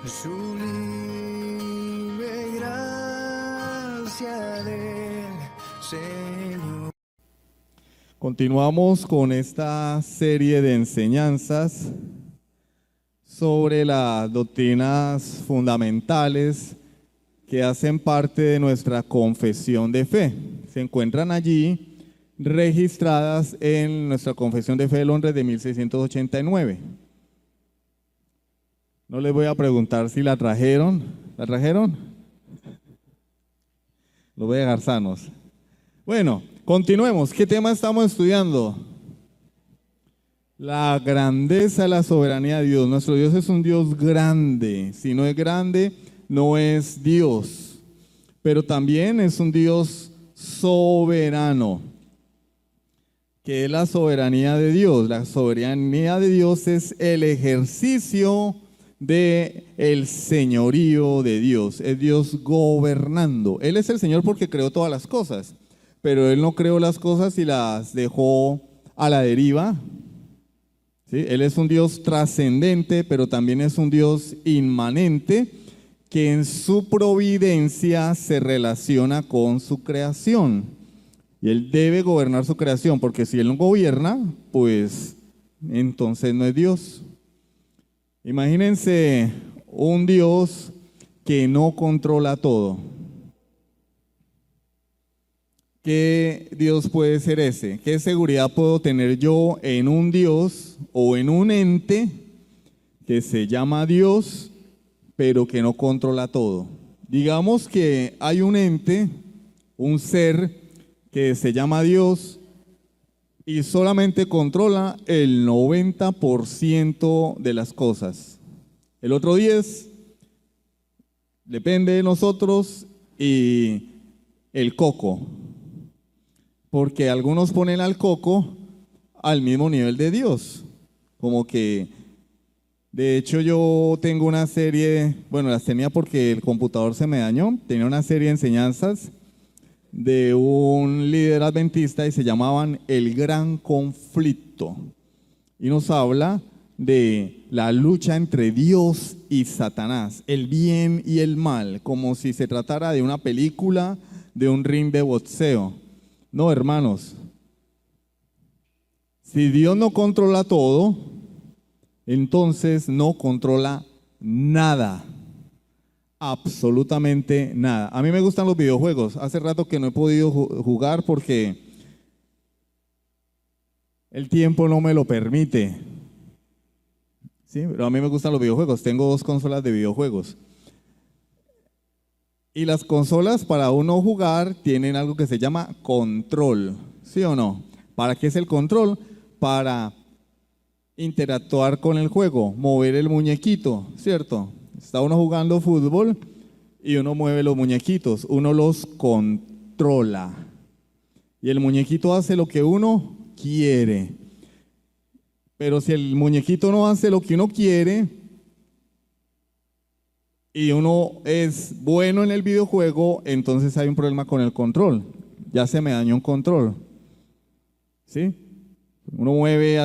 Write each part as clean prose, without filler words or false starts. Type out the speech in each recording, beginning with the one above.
Sublime gracia del Señor. Continuamos con esta serie de enseñanzas sobre las doctrinas fundamentales que hacen parte de nuestra confesión de fe. Se encuentran allí registradas en nuestra confesión de fe de Londres de 1689. No les voy a preguntar si la trajeron. ¿La trajeron? Los voy a dejar sanos. Bueno, continuemos. ¿Qué tema estamos estudiando? La grandeza, la soberanía de Dios. Nuestro Dios es un Dios grande. Si no es grande, no es Dios. Pero también es un Dios soberano. ¿Qué es la soberanía de Dios? La soberanía de Dios es el ejercicio de el señorío de Dios. Es Dios gobernando. Él es el Señor porque creó todas las cosas, pero Él no creó las cosas y las dejó a la deriva. ¿Sí? Él es un Dios trascendente, pero también es un Dios inmanente que en su providencia se relaciona con su creación. Y Él debe gobernar su creación, porque si Él no gobierna, pues entonces no es Dios. Imagínense un Dios que no controla todo. ¿Qué Dios puede ser ese? ¿Qué seguridad puedo tener yo en un Dios o en un ente que se llama Dios, pero que no controla todo? Digamos que hay un ente, un ser que se llama Dios y solamente controla el 90% de las cosas. El otro 10% depende de nosotros y el coco. Porque algunos ponen al coco al mismo nivel de Dios. Como que, de hecho yo tengo una serie, bueno, las tenía porque el computador se me dañó, tenía una serie de enseñanzas de un líder adventista y se llamaban El Gran Conflicto. Y nos habla de la lucha entre Dios y Satanás, el bien y el mal, como si se tratara de una película, de un ring de boxeo. No, hermanos, si Dios no controla todo, entonces no controla nada. Absolutamente nada. A mí me gustan los videojuegos. Hace rato que no he podido jugar porque el tiempo no me lo permite. Sí, pero a mí me gustan los videojuegos. Tengo 2 consolas de videojuegos. Y las consolas para uno jugar tienen algo que se llama control. ¿Sí o no? ¿Para qué es el control? Para interactuar con el juego, mover el muñequito, ¿cierto? Está uno jugando fútbol y uno mueve los muñequitos, uno los controla. Y el muñequito hace lo que uno quiere. Pero si el muñequito no hace lo que uno quiere y uno es bueno en el videojuego, entonces hay un problema con el control. Ya se me dañó un control. ¿Sí? Uno mueve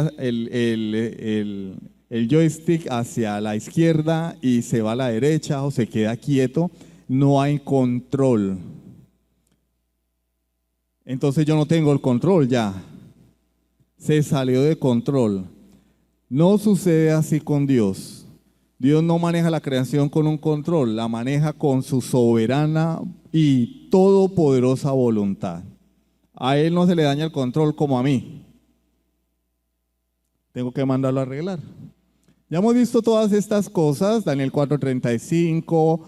el joystick hacia la izquierda y se va a la derecha o se queda quieto, no hay control. Entonces yo no tengo el control ya. Se salió de control. No sucede así con Dios. Dios no maneja la creación con un control, la maneja con su soberana y todopoderosa voluntad. A Él no se le daña el control como a mí. Tengo que mandarlo a arreglar. Ya hemos visto todas estas cosas, Daniel 4:35,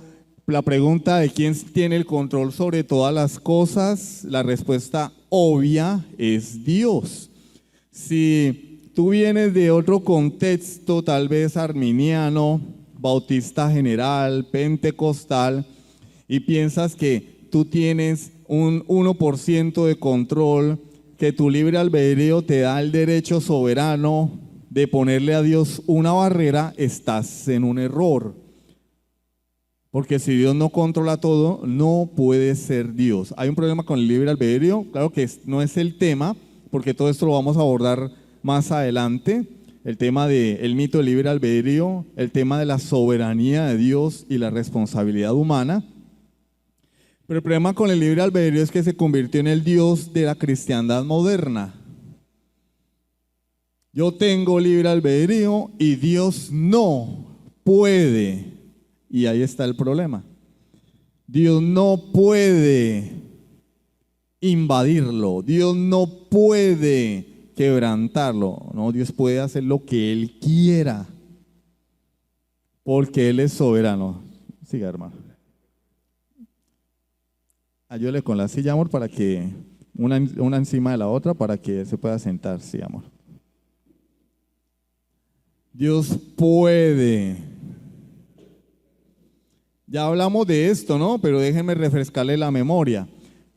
la pregunta de quién tiene el control sobre todas las cosas, la respuesta obvia es Dios. Si tú vienes de otro contexto, tal vez arminiano, bautista general, pentecostal, y piensas que tú tienes un 1% de control, que tu libre albedrío te da el derecho soberano de ponerle a Dios una barrera, estás en un error. Porque si Dios no controla todo, no puede ser Dios. Hay un problema con el libre albedrío, claro que no es el tema, porque todo esto lo vamos a abordar más adelante. el tema del mito del libre albedrío, el tema de la soberanía de Dios y la responsabilidad humana. Pero el problema con el libre albedrío es que se convirtió en el Dios de la cristiandad moderna. Yo tengo libre albedrío y Dios no puede. Y ahí está el problema. Dios no puede invadirlo. Dios no puede quebrantarlo. No, Dios puede hacer lo que Él quiera. Porque Él es soberano. Siga, hermano. Ayúdele con la silla, amor, para que una encima de la otra, para que se pueda sentar. Sí, amor. Dios puede. Ya hablamos de esto, ¿no? Pero déjenme refrescarle la memoria.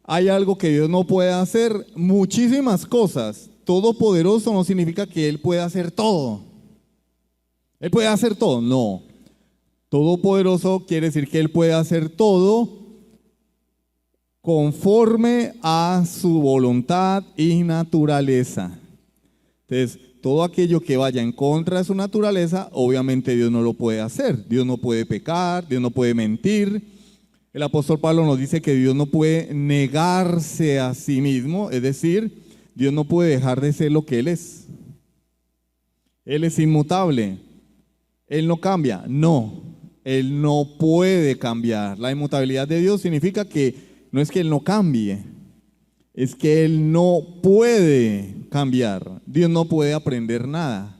Hay algo que Dios no puede hacer, muchísimas cosas. Todopoderoso no significa que Él pueda hacer todo. ¿Él puede hacer todo? No. Todopoderoso quiere decir que Él puede hacer todo conforme a su voluntad y naturaleza. Entonces, todo aquello que vaya en contra de su naturaleza, obviamente Dios no lo puede hacer. Dios no puede pecar, Dios no puede mentir. El apóstol Pablo nos dice que Dios no puede negarse a sí mismo, es decir, Dios no puede dejar de ser lo que Él es. Él es inmutable. Él no cambia. No, Él no puede cambiar. La inmutabilidad de Dios significa que no es que Él no cambie, es que Él no puede cambiar. Dios no puede aprender nada.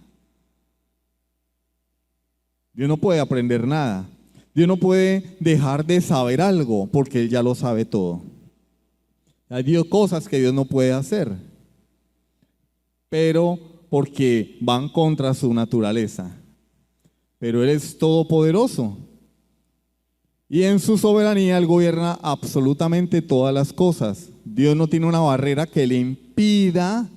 Dios no puede aprender nada. Dios no puede dejar de saber algo porque Él ya lo sabe todo. Hay cosas que Dios no puede hacer, pero porque van contra su naturaleza. Pero Él es todopoderoso. Y en su soberanía Él gobierna absolutamente todas las cosas. Dios no tiene una barrera que le impida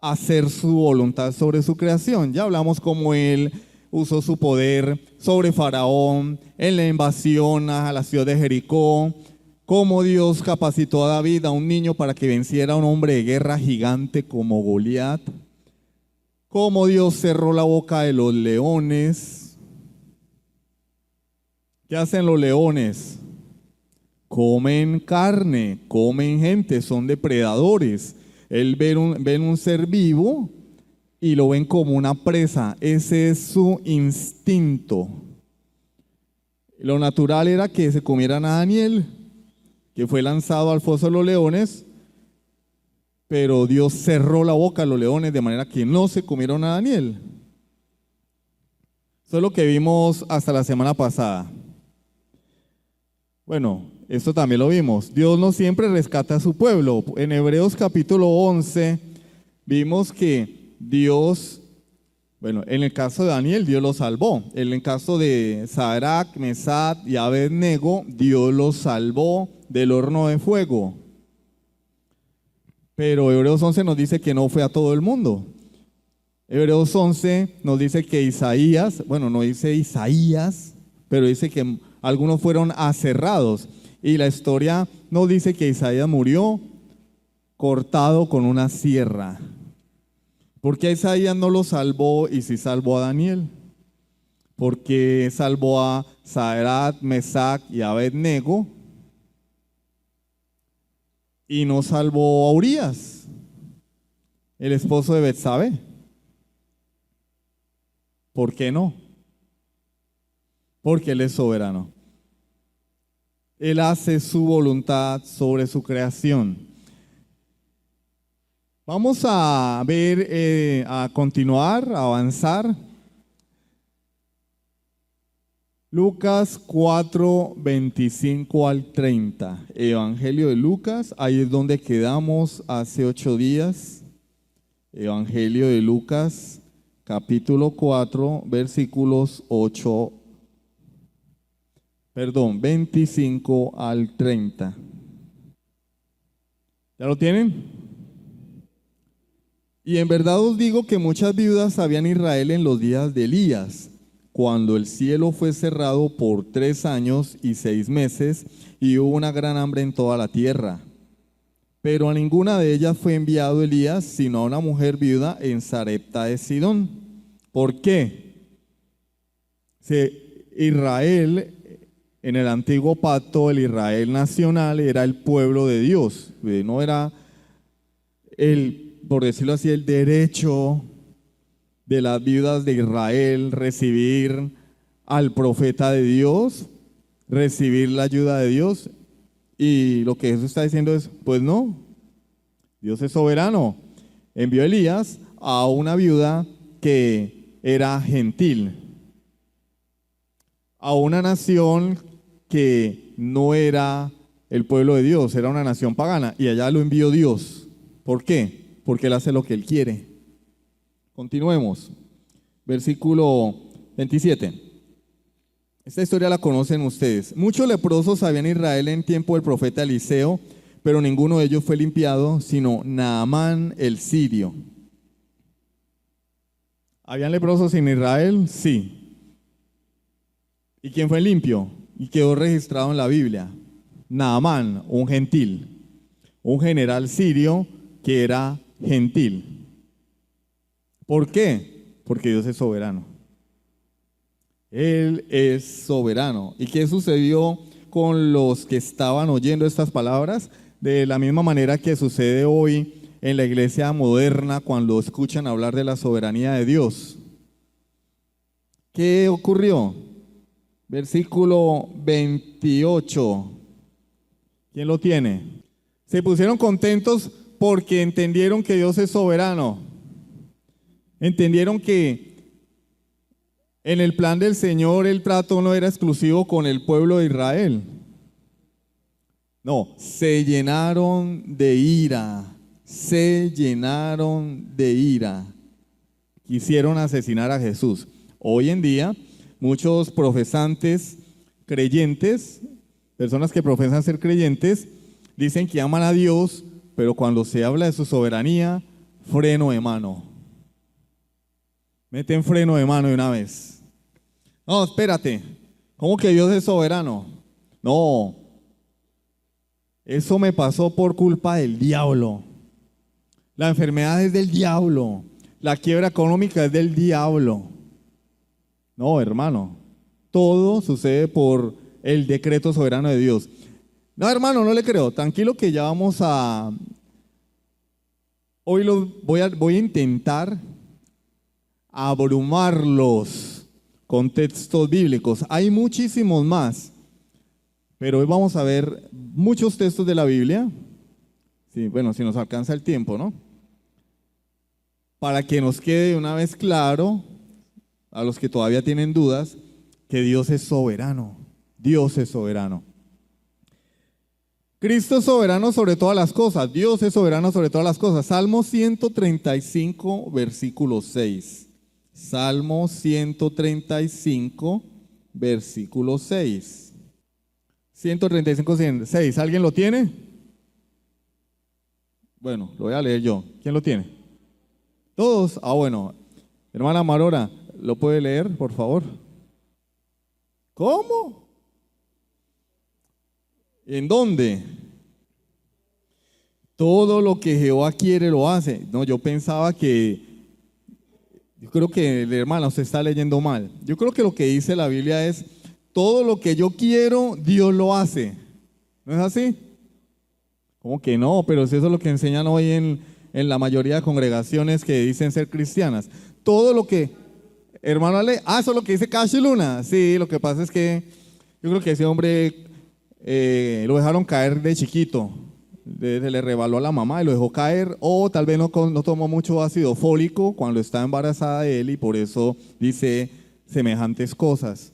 hacer su voluntad sobre su creación. Ya hablamos cómo Él usó su poder sobre Faraón en la invasión a la ciudad de Jericó, cómo Dios capacitó a David, a un niño, para que venciera a un hombre de guerra gigante como Goliat, cómo Dios cerró la boca de los leones. ¿Qué hacen los leones? Comen carne, comen gente, son depredadores. Él ven un ser vivo y lo ven como una presa. Ese es su instinto. Lo natural era que se comieran a Daniel, que fue lanzado al foso de los leones, pero Dios cerró la boca a los leones de manera que no se comieron a Daniel. Eso es lo que vimos hasta la semana pasada. Bueno, esto también lo vimos. Dios no siempre rescata a su pueblo. En Hebreos capítulo 11 vimos que Dios, bueno, en el caso de Daniel, Dios lo salvó. En el caso de Sadrach, Mesach y Abednego, Dios los salvó del horno de fuego. Pero Hebreos 11 nos dice que no fue a todo el mundo. Hebreos 11 nos dice que Isaías, bueno, no dice Isaías, pero dice que algunos fueron aserrados. Y la historia nos dice que Isaías murió cortado con una sierra. ¿Por qué Isaías no lo salvó y sí salvó a Daniel? ¿Por qué salvó a Sadrach, Mesach y Abednego y no salvó a Urías, el esposo de Betsabé? ¿Por qué no? Porque Él es soberano. Él hace su voluntad sobre su creación. Vamos a ver, a continuar, a avanzar. Lucas 4, 25 al 30. Evangelio de Lucas, ahí es donde quedamos hace 8 días. Evangelio de Lucas, capítulo 4, versículos 25 al 30. ¿Ya lo tienen? Y en verdad os digo que muchas viudas había en Israel en los días de Elías, cuando el cielo fue cerrado por 3 años y 6 meses, y hubo una gran hambre en toda la tierra. pero a ninguna de ellas fue enviado Elías, sino a una mujer viuda en Sarepta de Sidón. ¿Por qué? Israel, en el antiguo pacto, el Israel nacional era el pueblo de Dios. No era por decirlo así, el derecho de las viudas de Israel recibir al profeta de Dios, recibir la ayuda de Dios. Y lo que Jesús está diciendo es, pues no, Dios es soberano. Envió a Elías a una viuda que era gentil, a una nación que no era el pueblo de Dios, era una nación pagana, y allá lo envió Dios. ¿Por qué? Porque Él hace lo que Él quiere. Continuemos. Versículo 27. Esta historia la conocen ustedes. Muchos leprosos había en Israel en tiempo del profeta Eliseo, pero ninguno de ellos fue limpiado, sino Naamán el sirio. ¿Habían leprosos en Israel? Sí. ¿Y quién fue limpio? Y quedó registrado en la Biblia. Naamán, un gentil, un general sirio que era gentil. ¿Por qué? Porque Dios es soberano. Él es soberano. ¿Y qué sucedió con los que estaban oyendo estas palabras? De la misma manera que sucede hoy en la iglesia moderna cuando escuchan hablar de la soberanía de Dios. ¿Qué ocurrió? Versículo 28. ¿Quién lo tiene? Se pusieron contentos porque entendieron que Dios es soberano. Entendieron que en el plan del Señor el trato no era exclusivo con el pueblo de Israel. No, se llenaron de ira. Se llenaron de ira. Quisieron asesinar a Jesús. Hoy en día, muchos profesantes creyentes, personas que profesan ser creyentes, dicen que aman a Dios, pero cuando se habla de su soberanía, freno de mano. Meten freno de mano de una vez. No, espérate. ¿Cómo que Dios es soberano? No. Eso me pasó por culpa del diablo. La enfermedad es del diablo. La quiebra económica es del diablo. No, hermano. Todo sucede por el decreto soberano de Dios. No, hermano, no le creo. Tranquilo que ya vamos a... Hoy voy a intentar abrumarlos con textos bíblicos. Hay muchísimos más, pero hoy vamos a ver muchos textos de la Biblia. Sí, bueno, si nos alcanza el tiempo, ¿no? Para que nos quede una vez claro, a los que todavía tienen dudas, que Dios es soberano. Dios es soberano. Cristo es soberano sobre todas las cosas. Dios es soberano sobre todas las cosas. Salmo 135, versículo 6. Salmo 135, versículo 6. 135, 6. ¿Alguien lo tiene? Bueno, lo voy a leer yo. ¿Quién lo tiene? ¿Todos? Ah, bueno. Hermana Marora, ¿lo puede leer, por favor? ¿Cómo? ¿En dónde? Todo lo que Jehová quiere lo hace. No, yo pensaba que... Yo creo que, hermana, usted está leyendo mal. Yo creo que lo que dice la Biblia es, todo lo que yo quiero, Dios lo hace. ¿No es así? ¿Cómo que no? Pero si eso es lo que enseñan hoy en la mayoría de congregaciones que dicen ser cristianas. Todo lo que, hermano Ale, eso es lo que dice Cash Luna. Sí, lo que pasa es que yo creo que ese hombre lo dejaron caer de chiquito. Se le rebaló a la mamá y lo dejó caer, o tal vez no tomó mucho ácido fólico cuando estaba embarazada de él y por eso dice semejantes cosas.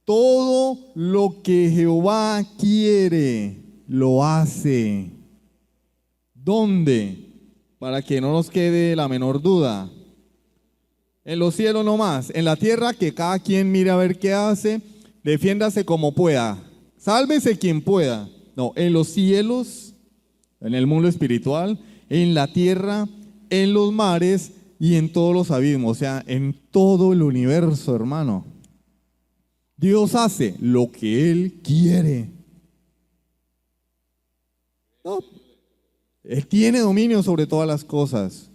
Todo lo que Jehová quiere, lo hace. ¿Dónde? Para que no nos quede la menor duda. En los cielos no más, en la tierra que cada quien mire a ver qué hace, defiéndase como pueda, sálvese quien pueda. No, en los cielos, en el mundo espiritual, en la tierra, en los mares y en todos los abismos, o sea, en todo el universo, hermano. Dios hace lo que Él quiere. No, Él tiene dominio sobre todas las cosas.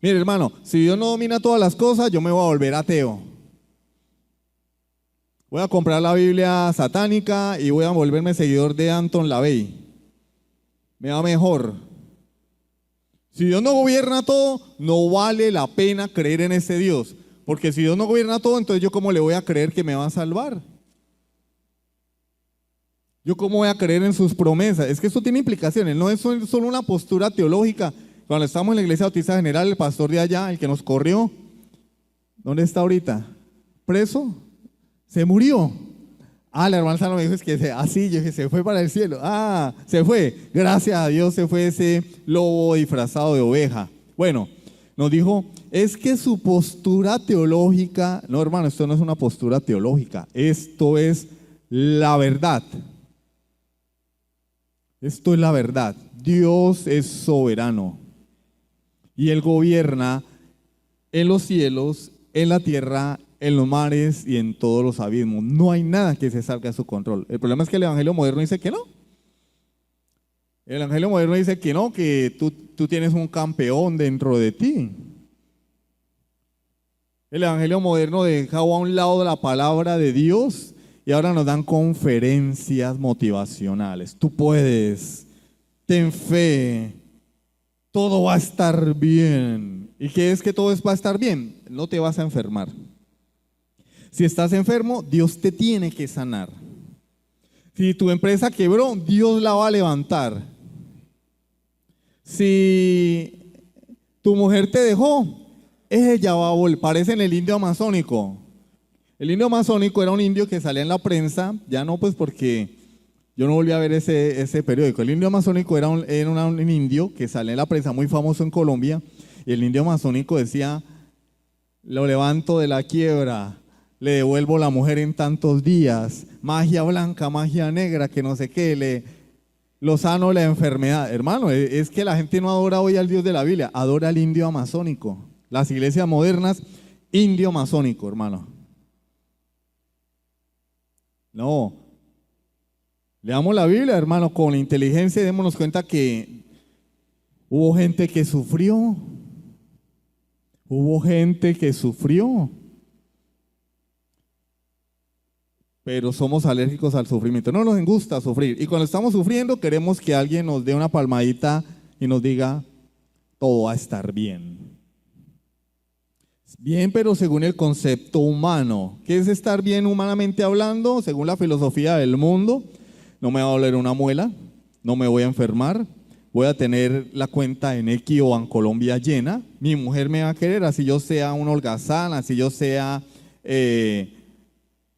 Mire, hermano, si Dios no domina todas las cosas, yo me voy a volver ateo. Voy a comprar la Biblia satánica y voy a volverme seguidor de Anton LaVey. Me va mejor. Si Dios no gobierna todo, no vale la pena creer en ese Dios. Porque si Dios no gobierna todo, entonces yo cómo le voy a creer que me va a salvar. Yo cómo voy a creer en sus promesas. Es que esto tiene implicaciones, no es solo una postura teológica. Cuando estamos en la Iglesia Bautista General, el pastor de allá, el que nos corrió, ¿dónde está ahorita? ¿Preso? Se murió. La hermana Sano me dijo, es que así, yo dije, se fue para el cielo. Se fue. Gracias a Dios se fue ese lobo disfrazado de oveja. Bueno, nos dijo, es que su postura teológica, no hermano, esto no es una postura teológica, esto es la verdad. Esto es la verdad. Dios es soberano y Él gobierna en los cielos, en la tierra, en los mares y en todos los abismos. No hay nada que se salga de su control. El problema es que el evangelio moderno dice que no. El evangelio moderno dice que no, que tú tienes un campeón dentro de ti. El evangelio moderno deja a un lado la palabra de Dios y ahora nos dan conferencias motivacionales. Tú puedes, ten fe, todo va a estar bien. ¿Y qué es que todo va a estar bien? No te vas a enfermar. Si estás enfermo, Dios te tiene que sanar. Si tu empresa quebró, Dios la va a levantar. Si tu mujer te dejó, ella va a volver. Parece en el indio amazónico. El indio amazónico era un indio que salía en la prensa, ya no pues porque yo no volví a ver ese periódico. El indio amazónico era un indio que salía en la prensa, muy famoso en Colombia, y el indio amazónico decía, lo levanto de la quiebra, le devuelvo la mujer en tantos días, magia blanca, magia negra, que no sé qué, lo sano la enfermedad. Hermano, es que la gente no adora hoy al Dios de la Biblia, adora al indio amazónico. Las iglesias modernas, indio amazónico, hermano. No, leamos la Biblia, hermano, con inteligencia y démonos cuenta que hubo gente que sufrió. Hubo gente que sufrió. Pero somos alérgicos al sufrimiento. No nos gusta sufrir. Y cuando estamos sufriendo, queremos que alguien nos dé una palmadita y nos diga, todo va a estar bien. Bien, pero según el concepto humano. ¿Qué es estar bien humanamente hablando? Según la filosofía del mundo, no me va a doler una muela, no me voy a enfermar, voy a tener la cuenta en X o en Colombia llena, mi mujer me va a querer, así yo sea un holgazán, así yo sea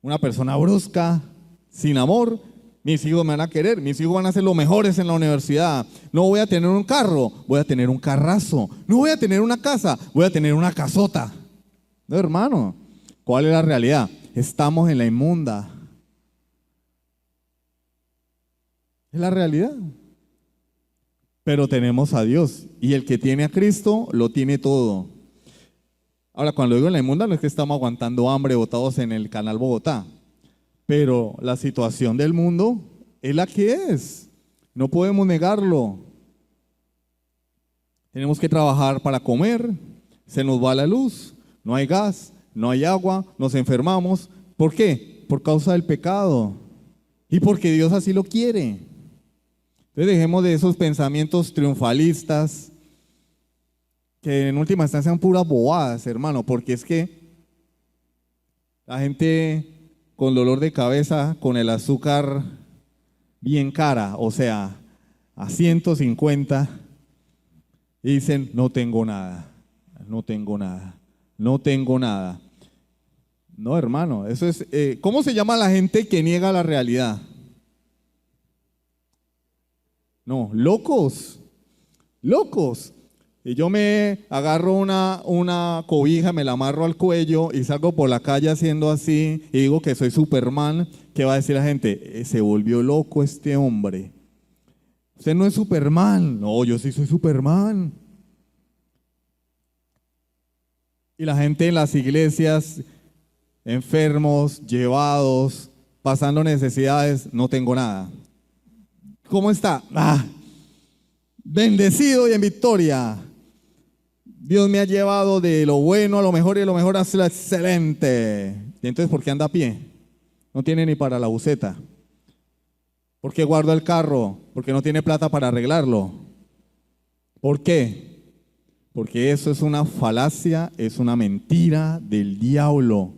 una persona brusca, sin amor, mis hijos me van a querer, mis hijos van a ser los mejores en la universidad, no voy a tener un carro, voy a tener un carrazo, no voy a tener una casa, voy a tener una casota. No, hermano, ¿cuál es la realidad? Estamos en la inmunda. Es la realidad. Pero tenemos a Dios y el que tiene a Cristo lo tiene todo. Ahora, cuando digo en la inmunda no es que estamos aguantando hambre botados en el canal Bogotá, pero la situación del mundo es la que es. No podemos negarlo. Tenemos que trabajar para comer, se nos va la luz. No hay gas, no hay agua, nos enfermamos. ¿Por qué? Por causa del pecado. Y porque Dios así lo quiere. Entonces dejemos de esos pensamientos triunfalistas que en última instancia son puras bobadas, hermano, porque es que la gente con dolor de cabeza, con el azúcar bien cara, o sea, a 150, y dicen, no tengo nada, no tengo nada. No tengo nada. No, hermano, eso es. ¿Cómo se llama la gente que niega la realidad? No, locos. Locos. Y yo me agarro una cobija, me la amarro al cuello y salgo por la calle haciendo así y digo que soy Superman. ¿Qué va a decir la gente? Se volvió loco este hombre. Usted no es Superman. No, yo sí soy Superman. Y la gente en las iglesias, enfermos, llevados, pasando necesidades, no tengo nada. ¿Cómo está? bendecido y en victoria. Dios me ha llevado de lo bueno a lo mejor y de lo mejor a lo excelente. ¿Y entonces por qué anda a pie? No tiene ni para la buseta. ¿Por qué guarda el carro? Porque no tiene plata para arreglarlo. ¿Por qué? Porque eso es una falacia, es una mentira del diablo.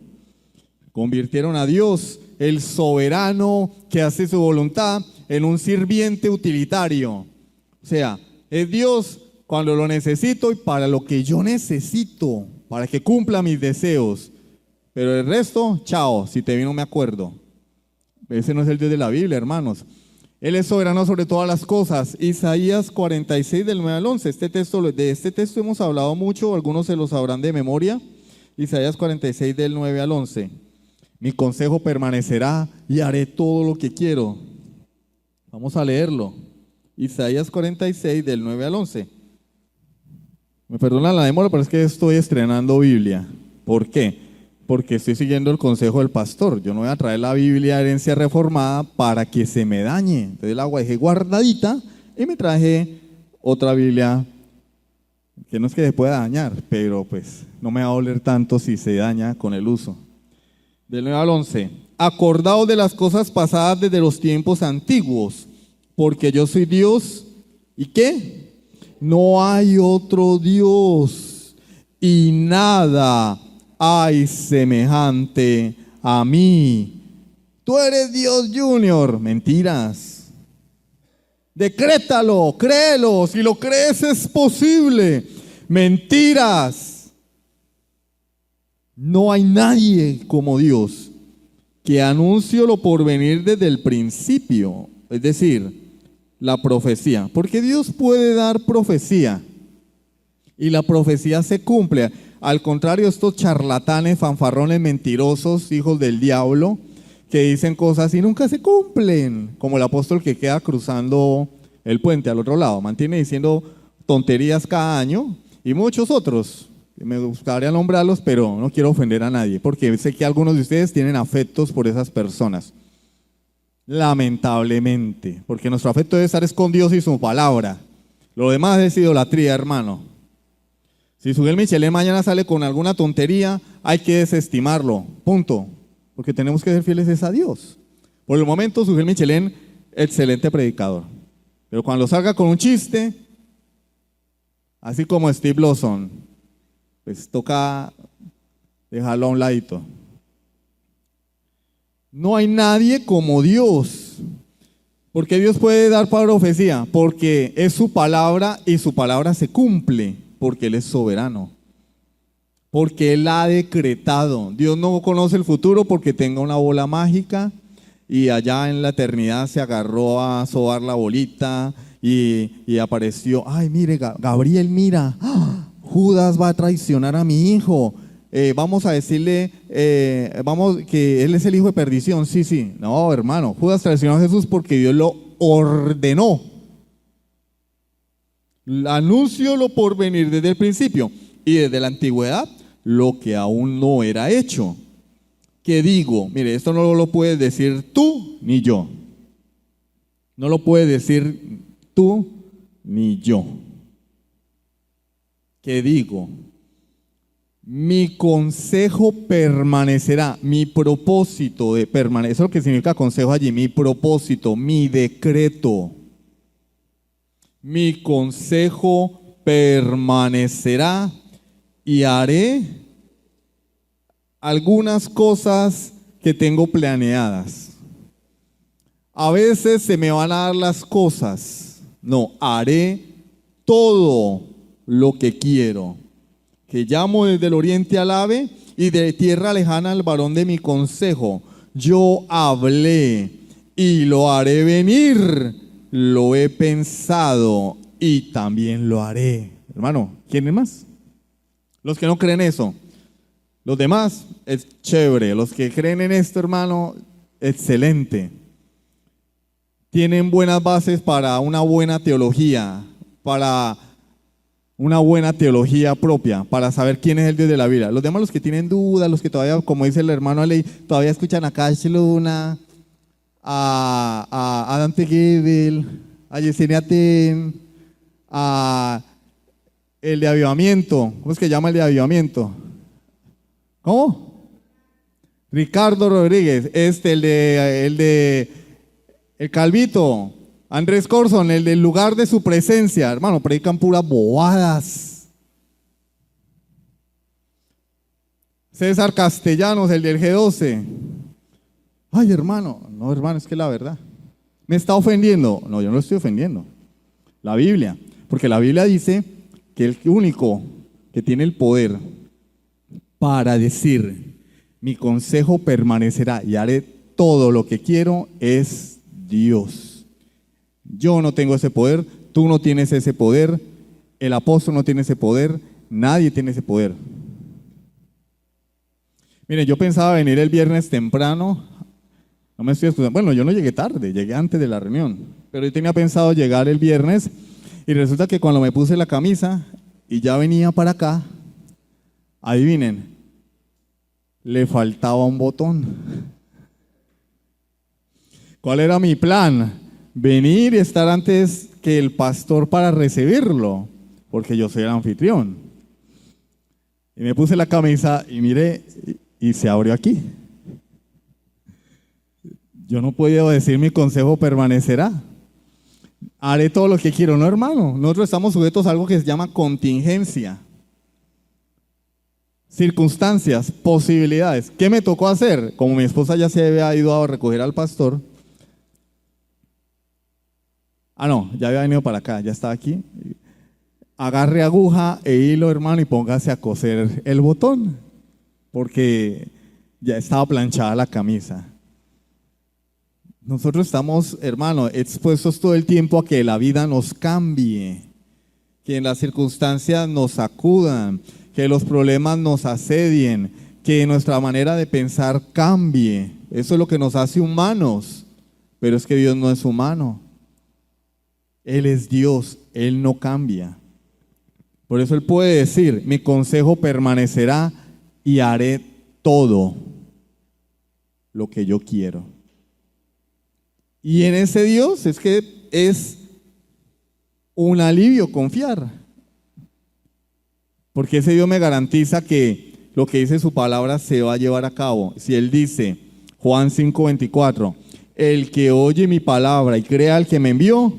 Convirtieron a Dios, el soberano que hace su voluntad, en un sirviente utilitario. O sea, es Dios cuando lo necesito y para lo que yo necesito, para que cumpla mis deseos. Pero el resto, chao, si te vi no me acuerdo. Ese no es el Dios de la Biblia, hermanos. Él es soberano sobre todas las cosas. Isaías 46 del 9 al 11. De este texto hemos hablado mucho, algunos se lo sabrán de memoria. Isaías 46 del 9 al 11. Mi consejo permanecerá y haré todo lo que quiero. Vamos a leerlo. Isaías 46 del 9 al 11. Me perdonan la demora, pero es que estoy estrenando Biblia. ¿Por qué? Porque estoy siguiendo el consejo del pastor. Yo no voy a traer la Biblia herencia reformada para que se me dañe. Entonces la dejé guardadita y me traje otra Biblia que no es que se pueda dañar, pero pues no me va a doler tanto si se daña con el uso. Del 9 al 11. Acordaos de las cosas pasadas desde los tiempos antiguos, porque yo soy Dios. ¿Y qué? No hay otro Dios y nada hay semejante a mí. Tú eres Dios Junior. Mentiras. Decrétalo, créelo. Si lo crees es posible. Mentiras. No hay nadie como Dios que anuncie lo por venir desde el principio. Es decir, la profecía. Porque Dios puede dar profecía y la profecía se cumple. Al contrario, estos charlatanes, fanfarrones, mentirosos, hijos del diablo, que dicen cosas y nunca se cumplen, como el apóstol que queda cruzando el puente al otro lado, mantiene diciendo tonterías cada año, y muchos otros, me gustaría nombrarlos, pero no quiero ofender a nadie, porque sé que algunos de ustedes tienen afectos por esas personas, lamentablemente, porque nuestro afecto debe estar con Dios y su palabra, lo demás es idolatría, hermano. Si Sugel Michelén mañana sale con alguna tontería, hay que desestimarlo, punto. Porque tenemos que ser fieles a Dios. Por el momento, Sugel Michelén, excelente predicador. Pero cuando salga con un chiste, así como Steve Lawson, pues toca dejarlo a un ladito. No hay nadie como Dios. Porque Dios puede dar profecía, porque es su palabra y su palabra se cumple. Porque Él es soberano, porque Él ha decretado. Dios no conoce el futuro porque tenga una bola mágica y allá en la eternidad se agarró a sobar la bolita y apareció, ay mire Gabriel, mira, Judas va a traicionar a mi hijo, vamos a decirle, vamos que él es el hijo de perdición, sí, no hermano, Judas traicionó a Jesús porque Dios lo ordenó. Anuncio lo por venir desde el principio y desde la antigüedad lo que aún no era hecho. ¿Qué digo? Mire, esto no lo puedes decir tú ni yo. No lo puedes decir tú ni yo. ¿Qué digo? Mi consejo permanecerá, mi propósito de permanecer, eso es lo que significa consejo allí, mi propósito, mi decreto. Mi consejo permanecerá y haré algunas cosas que tengo planeadas. A veces se me van a dar las cosas. No, haré todo lo que quiero. Que llamo desde el oriente al ave y de tierra lejana al varón de mi consejo. Yo hablé y lo haré venir. Lo he pensado y también lo haré. Hermano, ¿quiénes más? Los que no creen eso. Los demás, es chévere. Los que creen en esto, hermano, excelente. Tienen buenas bases para una buena teología, para una buena teología propia, para saber quién es el Dios de la Biblia. Los demás, los que tienen dudas, los que todavía, como dice el hermano Ale, todavía escuchan a Cash Luna, a Dante Gebel, a Yesenia Ten, a el de avivamiento. ¿Cómo es que llama el de avivamiento? ¿Cómo? Ricardo Rodríguez. El Calvito. Andrés Corson, el del lugar de su presencia. Hermano, predican puras bobadas. César Castellanos, el del G12. Ay, hermano. No, hermano, es que la verdad. ¿Me está ofendiendo? No, yo no lo estoy ofendiendo. La Biblia. Porque la Biblia dice que el único que tiene el poder para decir, mi consejo permanecerá y haré todo lo que quiero, es Dios. Yo no tengo ese poder, tú no tienes ese poder, el apóstol no tiene ese poder, nadie tiene ese poder. Miren, yo pensaba venir el viernes temprano, no me estoy excusando, bueno, yo no llegué tarde, llegué antes de la reunión, pero yo tenía pensado llegar el viernes y resulta que cuando me puse la camisa y ya venía para acá, adivinen, le faltaba un botón. ¿Cuál era mi plan? Venir y estar antes que el pastor para recibirlo, porque yo soy el anfitrión. Y me puse la camisa y miré, y se abrió aquí. Yo no podía decir mi consejo permanecerá. Haré todo lo que quiero, no, hermano. Nosotros estamos sujetos a algo que se llama contingencia. Circunstancias, posibilidades. ¿Qué me tocó hacer? Como mi esposa ya se había ido a recoger al pastor. No, ya había venido para acá, ya estaba aquí. Agarre aguja e hilo, hermano, y póngase a coser el botón, porque ya estaba planchada la camisa. Nosotros estamos, hermano, expuestos todo el tiempo a que la vida nos cambie, que en las circunstancias nos sacudan, que los problemas nos asedien, que nuestra manera de pensar cambie. Eso es lo que nos hace humanos, pero es que Dios no es humano. Él es Dios, Él no cambia. Por eso Él puede decir, mi consejo permanecerá y haré todo lo que yo quiero. Y en ese Dios es que es un alivio confiar. Porque ese Dios me garantiza que lo que dice su palabra se va a llevar a cabo. Si Él dice, Juan 5:24, el que oye mi palabra y crea al que me envió,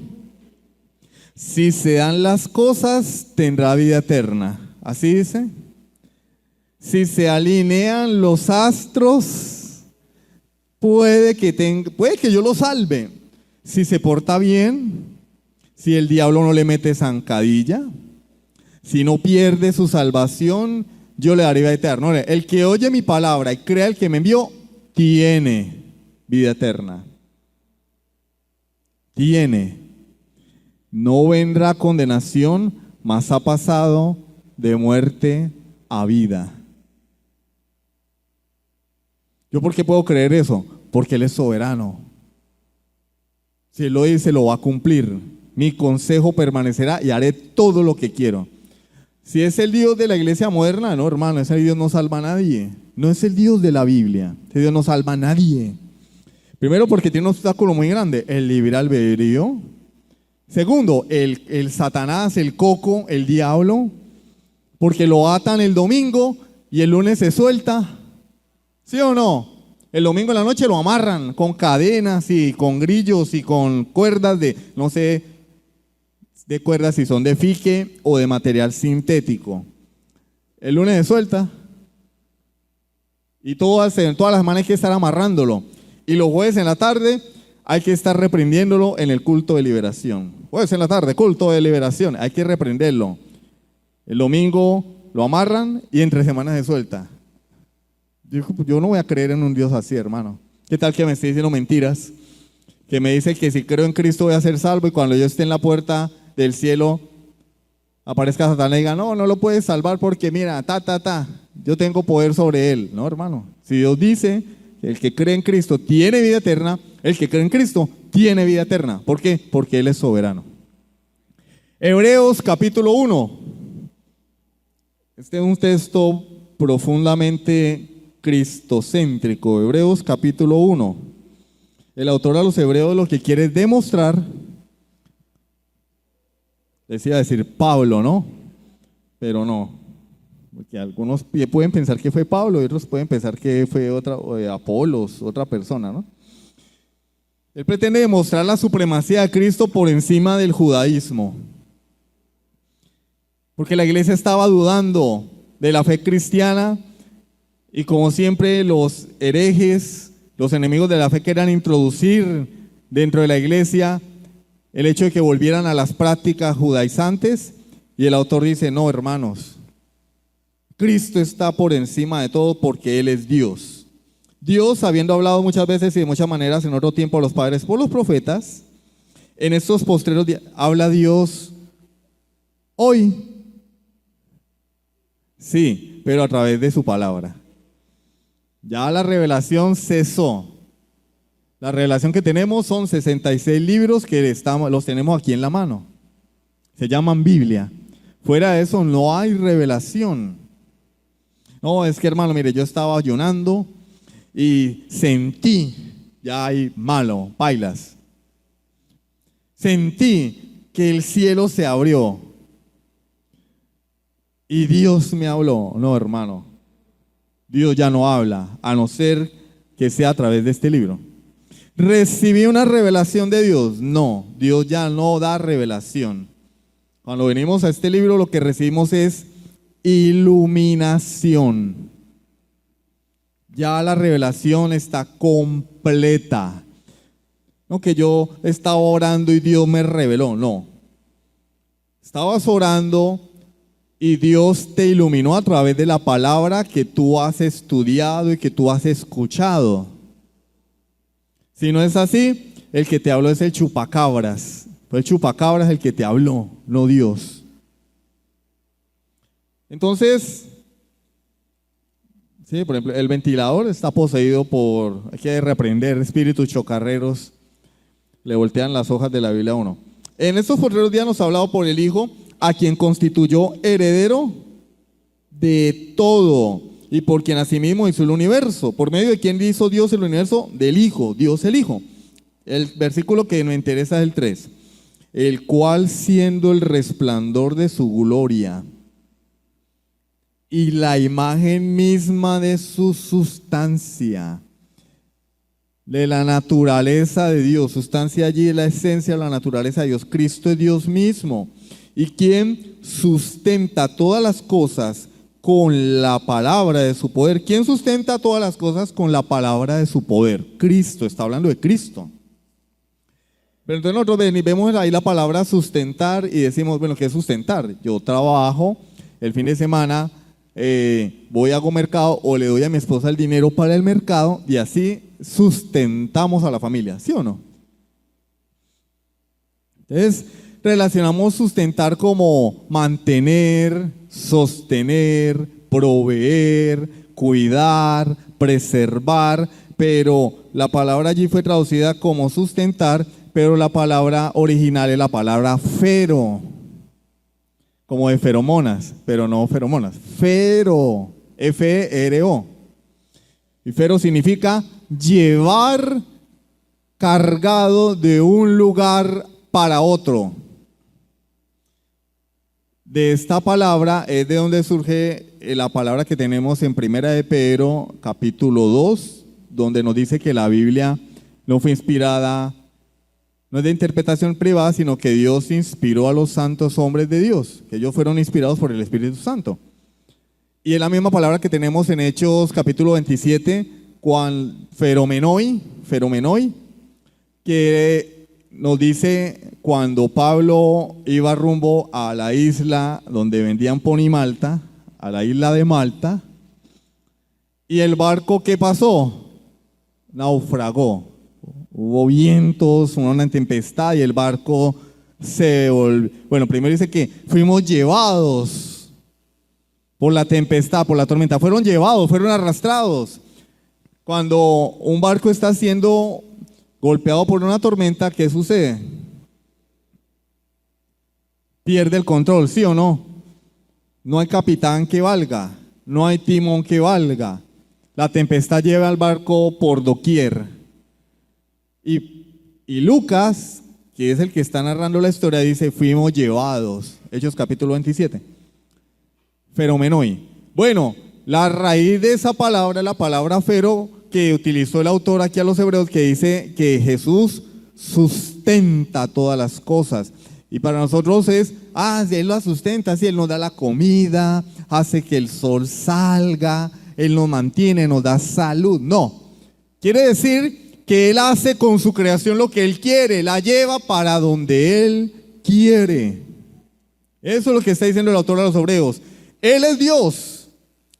si se dan las cosas, tendrá vida eterna. ¿Así dice? Si se alinean los astros, puede que yo lo salve. Si se porta bien, si el diablo no le mete zancadilla, si no pierde su salvación, yo le daré vida eterna. El que oye mi palabra y crea el que me envió, tiene vida eterna. Tiene. No vendrá condenación, mas ha pasado de muerte a vida. ¿Yo por qué puedo creer eso? Porque Él es soberano. Si Él lo dice, lo va a cumplir. Mi consejo permanecerá y haré todo lo que quiero. Si es el Dios de la iglesia moderna, no, hermano, ese Dios no salva a nadie. No es el Dios de la Biblia. Ese Dios no salva a nadie. Primero, porque tiene un obstáculo muy grande, el libre albedrío. Segundo, el Satanás, el coco, el diablo, porque lo atan el domingo y el lunes se suelta. ¿Sí o no? El domingo en la noche lo amarran con cadenas y con grillos y con cuerdas de, no sé, de cuerdas si son de fique o de material sintético. El lunes se suelta y todas las semanas hay que estar amarrándolo. Y los jueves en la tarde hay que estar reprendiéndolo en el culto de liberación. Jueves en la tarde, culto de liberación, hay que reprenderlo. El domingo lo amarran y entre semanas se suelta. Yo no voy a creer en un Dios así, hermano. ¿Qué tal que me esté diciendo mentiras? Que me dice que si creo en Cristo voy a ser salvo y cuando yo esté en la puerta del cielo aparezca Satanás y diga, no lo puedes salvar porque mira, yo tengo poder sobre él. No, hermano. Si Dios dice que el que cree en Cristo tiene vida eterna, el que cree en Cristo tiene vida eterna. ¿Por qué? Porque Él es soberano. Hebreos capítulo 1. Este es un texto profundamente cristocéntrico. Hebreos capítulo 1. El autor a los hebreos lo que quiere es demostrar decía decir Pablo, ¿no? Pero no, porque algunos pueden pensar que fue Pablo y otros pueden pensar que fue Apolos, otra persona, ¿no? Él pretende demostrar la supremacía de Cristo por encima del judaísmo, porque la iglesia estaba dudando de la fe cristiana y como siempre los herejes, los enemigos de la fe querían introducir dentro de la iglesia el hecho de que volvieran a las prácticas judaizantes, y el autor dice, no, hermanos, Cristo está por encima de todo porque Él es Dios. Dios, habiendo hablado muchas veces y de muchas maneras en otro tiempo a los padres por los profetas, en estos postreros días habla Dios hoy. Sí, pero a través de su palabra. Ya la revelación cesó. La revelación que tenemos son 66 libros que los tenemos aquí en la mano. Se llaman Biblia. Fuera de eso no hay revelación. No, es que hermano, mire, yo estaba ayunando y sentí, ya hay malo, pailas. Sentí que el cielo se abrió y Dios me habló. No, hermano, Dios ya no habla, a no ser que sea a través de este libro. ¿Recibí una revelación de Dios? No, Dios ya no da revelación. Cuando venimos a este libro lo que recibimos es iluminación. Ya la revelación está completa. No que yo estaba orando y Dios me reveló, no. Estabas orando y Dios te iluminó a través de la palabra que tú has estudiado y que tú has escuchado. Si no es así, el que te habló es el chupacabras. Fue el chupacabras el que te habló, no Dios. Entonces, sí, por ejemplo, el ventilador está poseído por, hay que reprender espíritus chocarreros, le voltean las hojas de la Biblia a uno. En estos postreros días nos ha hablado por el Hijo, a quien constituyó heredero de todo y por quien asimismo hizo el universo. ¿Por medio de quién hizo Dios el universo? Del Hijo, Dios el Hijo. El versículo que nos interesa es el 3. El cual siendo el resplandor de su gloria y la imagen misma de su sustancia, de la naturaleza de Dios, sustancia allí es la esencia de la naturaleza de Dios, Cristo es Dios mismo, y quien sustenta todas las cosas con la palabra de su poder. ¿Quién sustenta todas las cosas con la palabra de su poder? Cristo, está hablando de Cristo. Pero entonces nosotros vemos ahí la palabra sustentar y decimos, bueno, ¿qué es sustentar? Yo trabajo, el fin de semana voy a hago mercado o le doy a mi esposa el dinero para el mercado y así sustentamos a la familia, ¿sí o no? Entonces relacionamos sustentar como mantener, sostener, proveer, cuidar, preservar, pero la palabra allí fue traducida como sustentar, pero la palabra original es la palabra fero, como de feromonas, pero no feromonas, fero, F-E-R-O. Y fero significa llevar cargado de un lugar para otro. De esta palabra es de donde surge la palabra que tenemos en Primera de Pedro, capítulo 2, donde nos dice que la Biblia no fue inspirada, no es de interpretación privada, sino que Dios inspiró a los santos hombres de Dios, que ellos fueron inspirados por el Espíritu Santo. Y es la misma palabra que tenemos en Hechos capítulo 27, feromenoi, que nos dice cuando Pablo iba rumbo a la isla donde vendían pan y malta, a la isla de Malta, y el barco, ¿qué pasó? Naufragó. Hubo vientos, una tempestad y el barco se volvió. Bueno, primero dice que fuimos llevados por la tempestad, por la tormenta. Fueron llevados, fueron arrastrados. Cuando un barco está siendo golpeado por una tormenta, ¿qué sucede? Pierde el control, ¿sí o no? No hay capitán que valga, no hay timón que valga. La tempestad lleva al barco por doquier. Y Lucas, que es el que está narrando la historia, dice, fuimos llevados. Hechos capítulo 27. Feromenoi. Bueno, la raíz de esa palabra, la palabra fero, que utilizó el autor aquí a los hebreos, que dice que Jesús sustenta todas las cosas. Y para nosotros es, si Él la sustenta, si Él nos da la comida, hace que el sol salga, Él nos mantiene, nos da salud. No, quiere decir que Él hace con su creación lo que Él quiere, la lleva para donde Él quiere. Eso es lo que está diciendo el autor a los hebreos. Él es Dios.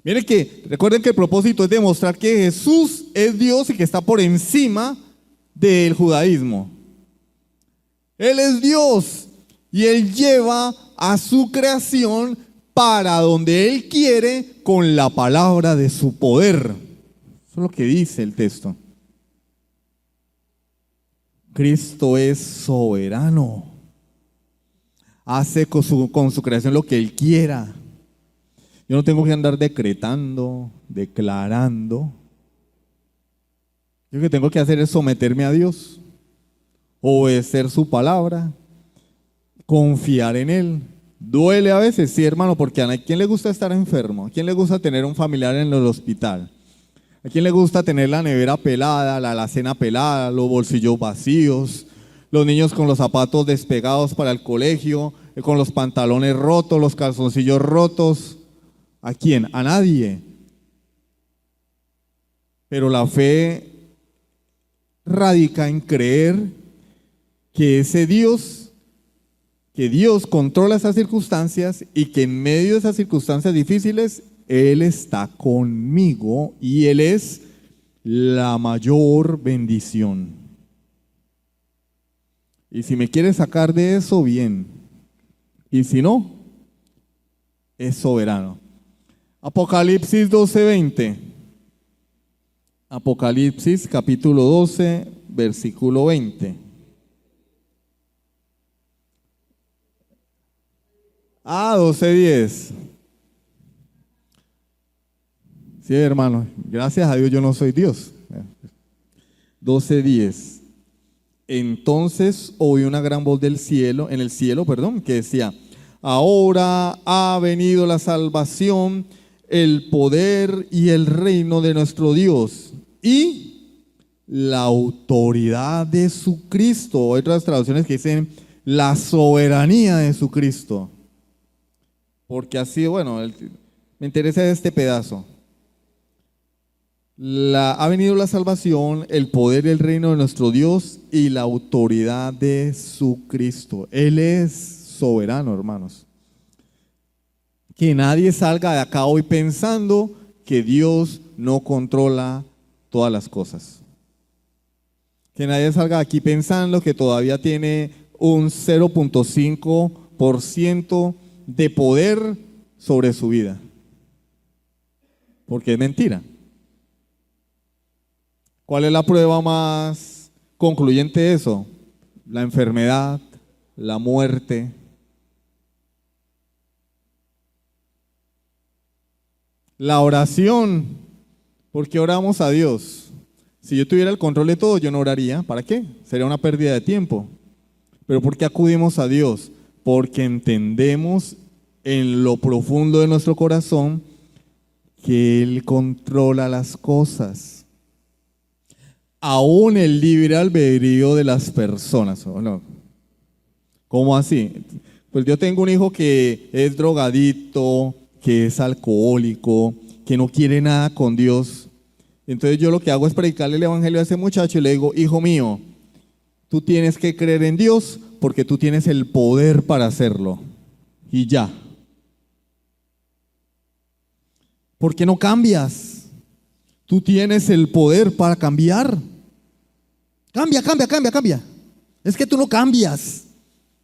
Miren que, recuerden que el propósito es demostrar que Jesús es Dios y que está por encima del judaísmo. Él es Dios. Y Él lleva a su creación para donde Él quiere con la palabra de su poder. Eso es lo que dice el texto. Cristo es soberano. Hace con su creación lo que Él quiera. Yo no tengo que andar decretando, declarando. Yo lo que tengo que hacer es someterme a Dios, obedecer su palabra, confiar en Él. Duele a veces, sí, hermano, porque ¿a quién le gusta estar enfermo? ¿A quién le gusta tener un familiar en el hospital? ¿A quién le gusta tener la nevera pelada, la alacena pelada, los bolsillos vacíos, los niños con los zapatos despegados para el colegio, con los pantalones rotos, los calzoncillos rotos? ¿A quién? A nadie. Pero la fe radica en creer que ese Dios, que Dios controla esas circunstancias y que en medio de esas circunstancias difíciles, Él está conmigo y Él es la mayor bendición. Y si me quiere sacar de eso, bien. Y si no, es soberano. Apocalipsis 12:20. Apocalipsis capítulo 12, versículo 20. 12:10. Sí, hermano, gracias a Dios yo no soy Dios. 12:10. Entonces oí una gran voz del cielo, en el cielo, que decía: ahora ha venido la salvación, el poder y el reino de nuestro Dios y la autoridad de su Cristo. Hay otras traducciones que dicen la soberanía de su Cristo. Porque así, me interesa este pedazo. Ha venido la salvación, el poder y el reino de nuestro Dios y la autoridad de su Cristo. Él es soberano, hermanos. Que nadie salga de acá hoy pensando que Dios no controla todas las cosas. Que nadie salga de aquí pensando que todavía tiene un 0.5% de poder sobre su vida. Porque es mentira. ¿Cuál es la prueba más concluyente de eso? La enfermedad, la muerte. La oración. ¿Por qué oramos a Dios? Si yo tuviera el control de todo, yo no oraría. ¿Para qué? Sería una pérdida de tiempo. ¿Pero por qué acudimos a Dios? Porque entendemos en lo profundo de nuestro corazón que Él controla las cosas. Aún el libre albedrío de las personas, ¿o no? ¿Cómo así? Pues yo tengo un hijo que es drogadicto, que es alcohólico, que no quiere nada con Dios. Entonces yo lo que hago es predicarle el evangelio a ese muchacho y le digo: hijo mío, tú tienes que creer en Dios porque tú tienes el poder para hacerlo. Y ya. ¿Por qué no cambias? Tú tienes el poder para cambiar. Cambia. Es que tú no cambias.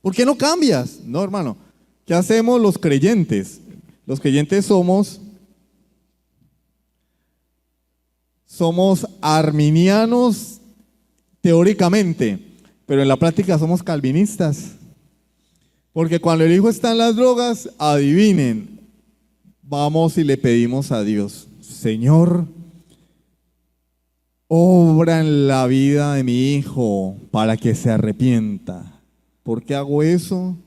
¿Por qué no cambias? No, hermano. ¿Qué hacemos los creyentes? Los creyentes somos arminianos teóricamente, pero en la práctica somos calvinistas. Porque cuando el hijo está en las drogas, adivinen, vamos y le pedimos a Dios: Señor, obra en la vida de mi hijo para que se arrepienta. ¿Por qué hago eso?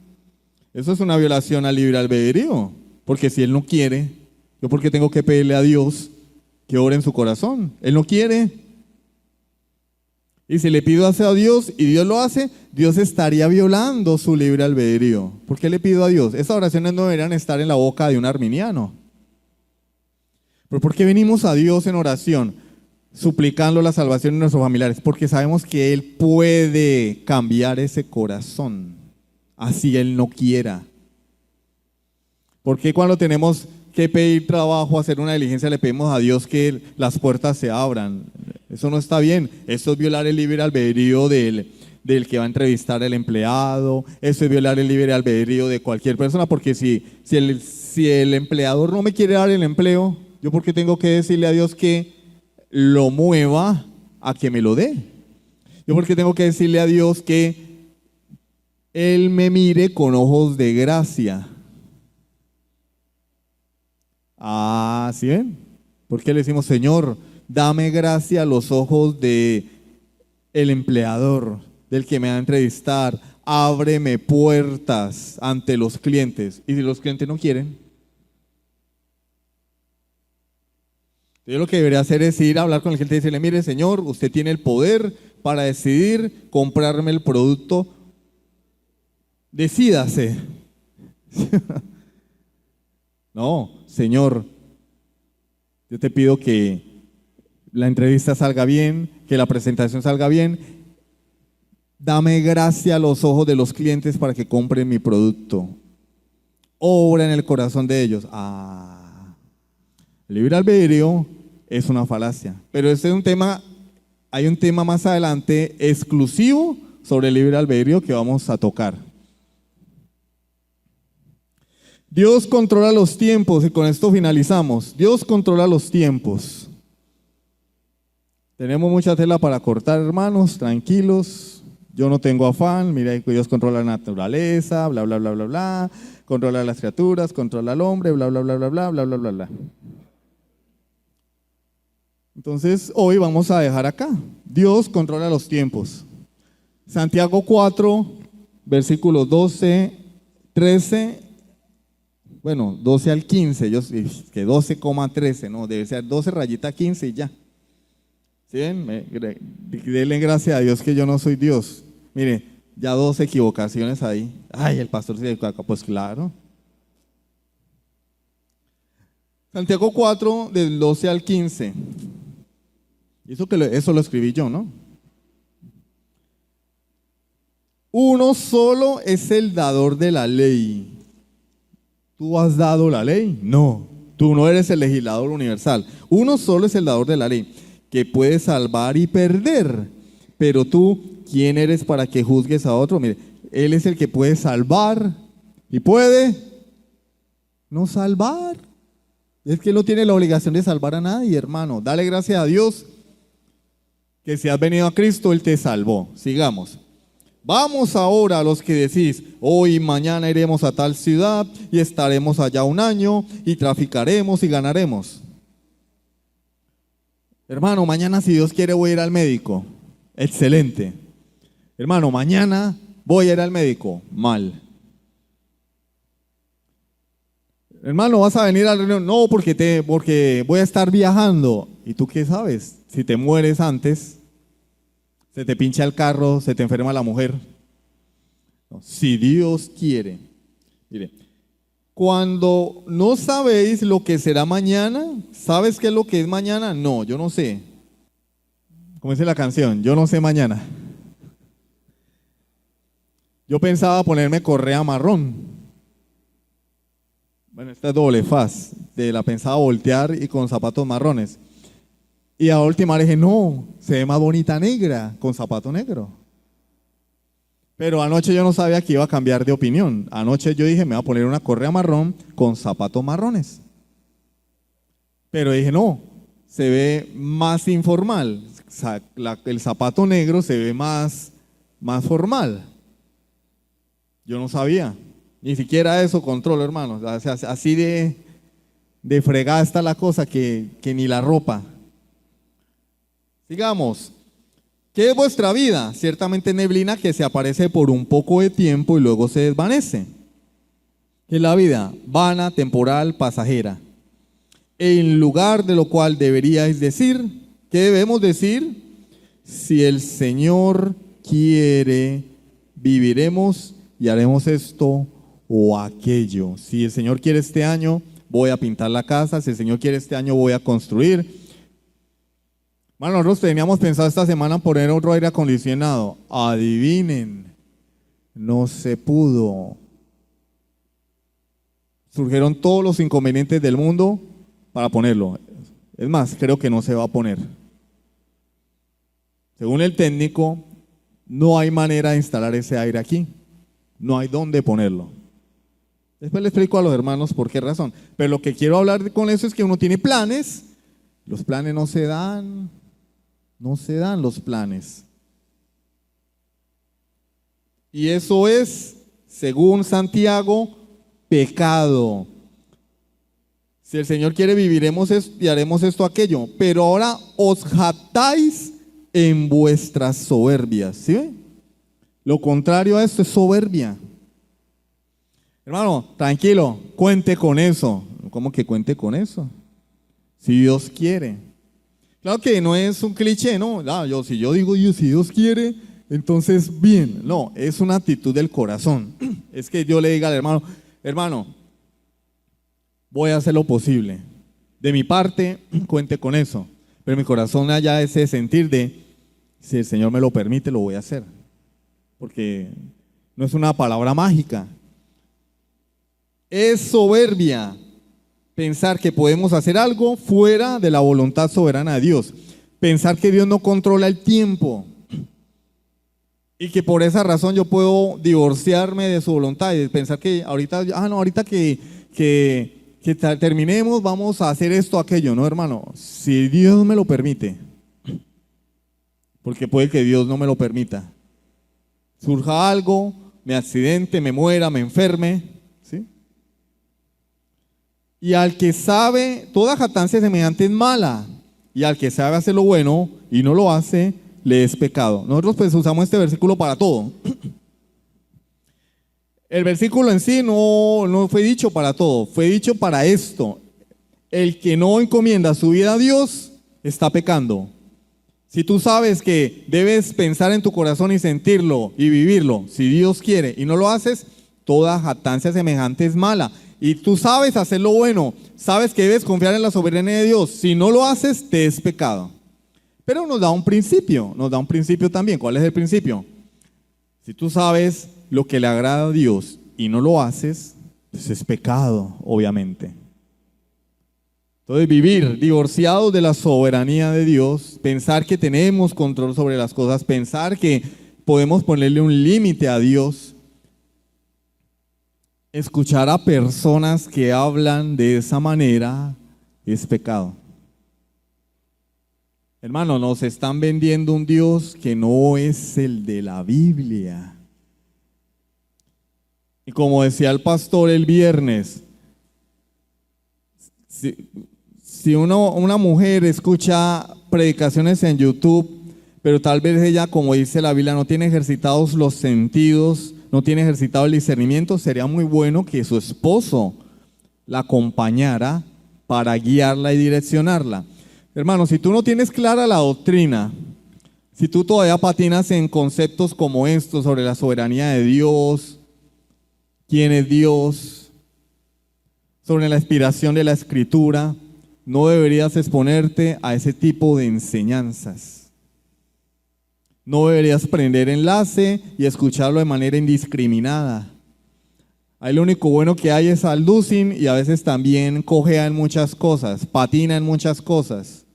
Eso es una violación al libre albedrío, porque si él no quiere, ¿yo por qué tengo que pedirle a Dios que ore en su corazón? Él no quiere. Y si le pido a Dios y Dios lo hace, Dios estaría violando su libre albedrío. ¿Por qué le pido a Dios? Esas oraciones no deberían estar en la boca de un arminiano. ¿Pero por qué venimos a Dios en oración, suplicando la salvación de nuestros familiares? Porque sabemos que Él puede cambiar ese corazón, así Él no quiera. ¿Por qué cuando tenemos que pedir trabajo, hacer una diligencia, le pedimos a Dios que las puertas se abran? Eso no está bien. Eso es violar el libre albedrío del que va a entrevistar al empleado. Eso es violar el libre albedrío de cualquier persona, porque si el empleador no me quiere dar el empleo, ¿yo por qué tengo que decirle a Dios que lo mueva a que me lo dé? ¿Yo por qué tengo que decirle a Dios que Él me mire con ojos de gracia? Ah, ¿sí ven? ¿Por qué le decimos, Señor, dame gracia a los ojos de el empleador, del que me va a entrevistar? Ábreme puertas ante los clientes. ¿Y si los clientes no quieren? Yo lo que debería hacer es ir a hablar con el cliente y decirle, mire, Señor, usted tiene el poder para decidir comprarme el producto. Decídase. No, Señor, yo te pido que la entrevista salga bien, que la presentación salga bien. Dame gracia a los ojos de los clientes para que compren mi producto. Obra en el corazón de ellos. El libre albedrío es una falacia. Pero este es un tema, hay un tema más adelante exclusivo sobre el libre albedrío que vamos a tocar. Dios controla los tiempos y con esto finalizamos. Dios controla los tiempos. Tenemos mucha tela para cortar, hermanos, tranquilos. Yo no tengo afán. Mira, Dios controla la naturaleza, bla, bla, bla, bla, bla. Controla las criaturas, controla al hombre, bla, bla, bla, bla, bla, bla, bla, bla, bla. Entonces, hoy vamos a dejar acá. Dios controla los tiempos. Santiago 4, versículos 12, 13. Bueno, 12 al 15, que 12,13, no, debe ser 12 rayita 15 y ya. ¿Sí ven? Denle gracias a Dios que yo no soy Dios. Mire, ya 2 equivocaciones ahí. Ay, el pastor se equivoca, pues claro. Santiago 4, del 12 al 15. Eso lo escribí yo, ¿no? Uno solo es el dador de la ley. ¿Tú has dado la ley? No, tú no eres el legislador universal. Uno solo es el dador de la ley, que puede salvar y perder. Pero tú, ¿quién eres para que juzgues a otro? Mire, Él es el que puede salvar y puede no salvar. Es que Él no tiene la obligación de salvar a nadie, hermano. Dale gracias a Dios que si has venido a Cristo, Él te salvó. Sigamos. Vamos ahora a los que decís, hoy y mañana iremos a tal ciudad y estaremos allá un año y traficaremos y ganaremos. Hermano, mañana si Dios quiere voy a ir al médico. Excelente. Hermano, mañana voy a ir al médico. Mal. Hermano, ¿vas a venir a la reunión? No, porque voy a estar viajando. ¿Y tú qué sabes? Si te mueres antes, se te pincha el carro, se te enferma la mujer. No, si Dios quiere. Mire, cuando no sabéis lo que será mañana, ¿sabes qué es lo que es mañana? No, yo no sé. Como dice la canción, yo no sé mañana. Yo pensaba ponerme correa marrón. Bueno, esta es doble faz. La pensaba voltear y con zapatos marrones. Y a última le dije, no, se ve más bonita negra, con zapato negro. Pero anoche yo no sabía que iba a cambiar de opinión. Anoche yo dije, me voy a poner una correa marrón con zapatos marrones. Pero dije, no, se ve más informal. El zapato negro se ve más formal. Yo no sabía. Ni siquiera eso controlo, hermanos. O sea, así de fregada está la cosa que ni la ropa. Sigamos. ¿Qué es vuestra vida? Ciertamente neblina que se aparece por un poco de tiempo y luego se desvanece. ¿Qué es la vida? Vana, temporal, pasajera. En lugar de lo cual deberíais decir, ¿qué debemos decir? Si el Señor quiere, viviremos y haremos esto o aquello. Si el Señor quiere este año, voy a pintar la casa. Si el Señor quiere este año, voy a construir. Bueno, nosotros teníamos pensado esta semana poner otro aire acondicionado. Adivinen, no se pudo. Surgieron todos los inconvenientes del mundo para ponerlo. Es más, creo que no se va a poner. Según el técnico, no hay manera de instalar ese aire aquí. No hay dónde ponerlo. Después le explico a los hermanos por qué razón. Pero lo que quiero hablar con eso es que uno tiene planes. Los planes no se dan. No se dan los planes. Y eso es, según Santiago, pecado. Si el Señor quiere, viviremos esto y haremos esto, aquello. Pero ahora os jactáis en vuestras soberbias. ¿Sí ven? Lo contrario a esto es soberbia. Hermano, tranquilo, cuente con eso. ¿Cómo que cuente con eso? Si Dios quiere. Claro que no es un cliché, ¿no? Si yo digo, si Dios quiere, entonces bien. No, es una actitud del corazón. Es que yo le diga al hermano, hermano, voy a hacer lo posible. De mi parte, cuente con eso. Pero mi corazón haya ese sentir de, si el Señor me lo permite, lo voy a hacer. Porque no es una palabra mágica. Es soberbia pensar que podemos hacer algo fuera de la voluntad soberana de Dios. Pensar que Dios no controla el tiempo. Y que por esa razón yo puedo divorciarme de su voluntad. Y pensar que ahorita que terminemos vamos a hacer esto, aquello. No, hermano, si Dios me lo permite. Porque puede que Dios no me lo permita. Surja algo, me accidente, me muera, me enferme, ¿sí? Y al que sabe, toda jactancia semejante es mala, y al que sabe hacer lo bueno y no lo hace, le es pecado. Nosotros pues usamos este versículo para todo. El versículo en sí no fue dicho para todo, fue dicho para esto. El que no encomienda su vida a Dios está pecando. Si tú sabes que debes pensar en tu corazón y sentirlo y vivirlo, si Dios quiere y no lo haces, toda jactancia semejante es mala. Y tú sabes hacer lo bueno, sabes que debes confiar en la soberanía de Dios. Si no lo haces, te es pecado. Pero nos da un principio también. ¿Cuál es el principio? Si tú sabes lo que le agrada a Dios y no lo haces, pues es pecado, obviamente. Entonces, vivir divorciados de la soberanía de Dios, pensar que tenemos control sobre las cosas, pensar que podemos ponerle un límite a Dios, escuchar a personas que hablan de esa manera es pecado. Hermano, nos están vendiendo un Dios que no es el de la Biblia. Y como decía el pastor el viernes, si una mujer escucha predicaciones en YouTube, pero tal vez ella, como dice la Biblia, no tiene ejercitados los sentidos, no tiene ejercitado el discernimiento, sería muy bueno que su esposo la acompañara para guiarla y direccionarla. Hermano, si tú no tienes clara la doctrina, si tú todavía patinas en conceptos como estos sobre la soberanía de Dios, quién es Dios, sobre la inspiración de la Escritura, no deberías exponerte a ese tipo de enseñanzas. No deberías prender enlace y escucharlo de manera indiscriminada. Ahí lo único bueno que hay es alducin y a veces también cojea en muchas cosas, patina en muchas cosas.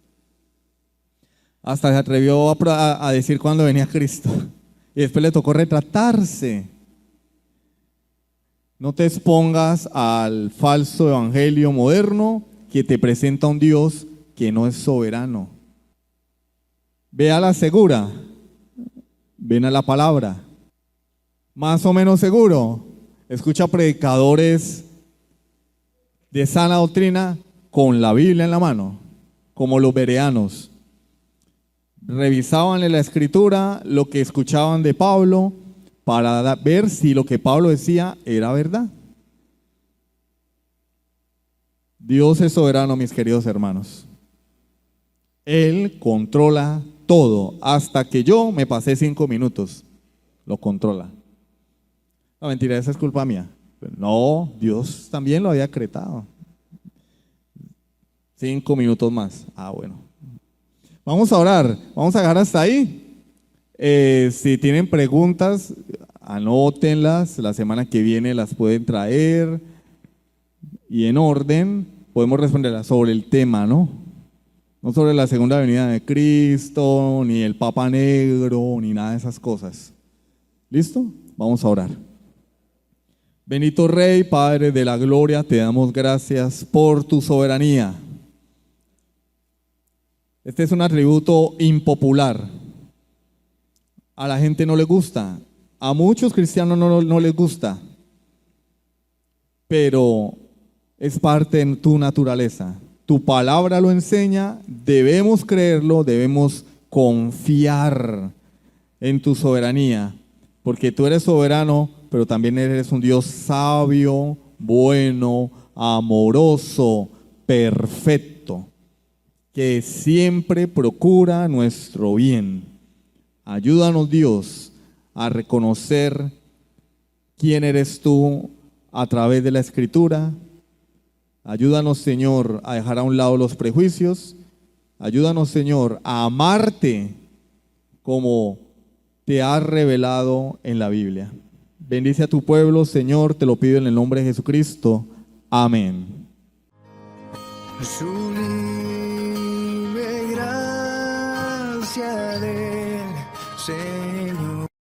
Hasta se atrevió a decir cuando venía Cristo. Y después le tocó retratarse. No te expongas al falso evangelio moderno que te presenta un Dios que no es soberano. Ve a la segura. Ven a la palabra. Más o menos seguro. Escucha predicadores de sana doctrina con la Biblia en la mano, como los bereanos. revisaban en la escritura lo que escuchaban de Pablo para ver si lo que Pablo decía era verdad. Dios es soberano, mis queridos hermanos. Él controla todo. Hasta que yo me pasé 5 minutos, lo controla. No, mentira, esa es culpa mía. No, Dios también lo había decretado. 5 minutos más. Bueno. Vamos a orar. Vamos a dejar hasta ahí. Si tienen preguntas, anótenlas. La semana que viene las pueden traer. Y en orden podemos responderlas sobre el tema, ¿no? No sobre la segunda venida de Cristo, ni el Papa Negro, ni nada de esas cosas. ¿Listo? Vamos a orar. Bendito Rey, Padre de la gloria, te damos gracias por tu soberanía. Este es un atributo impopular. A la gente no le gusta. A muchos cristianos no les gusta. Pero es parte de tu naturaleza. Tu palabra lo enseña, debemos creerlo, debemos confiar en tu soberanía, porque tú eres soberano, pero también eres un Dios sabio, bueno, amoroso, perfecto, que siempre procura nuestro bien. Ayúdanos, Dios, a reconocer quién eres tú a través de la Escritura. Ayúdanos, Señor, a dejar a un lado los prejuicios. Ayúdanos, Señor, a amarte como te has revelado en la Biblia. Bendice a tu pueblo, Señor, te lo pido en el nombre de Jesucristo. Amén. Sublime gracia de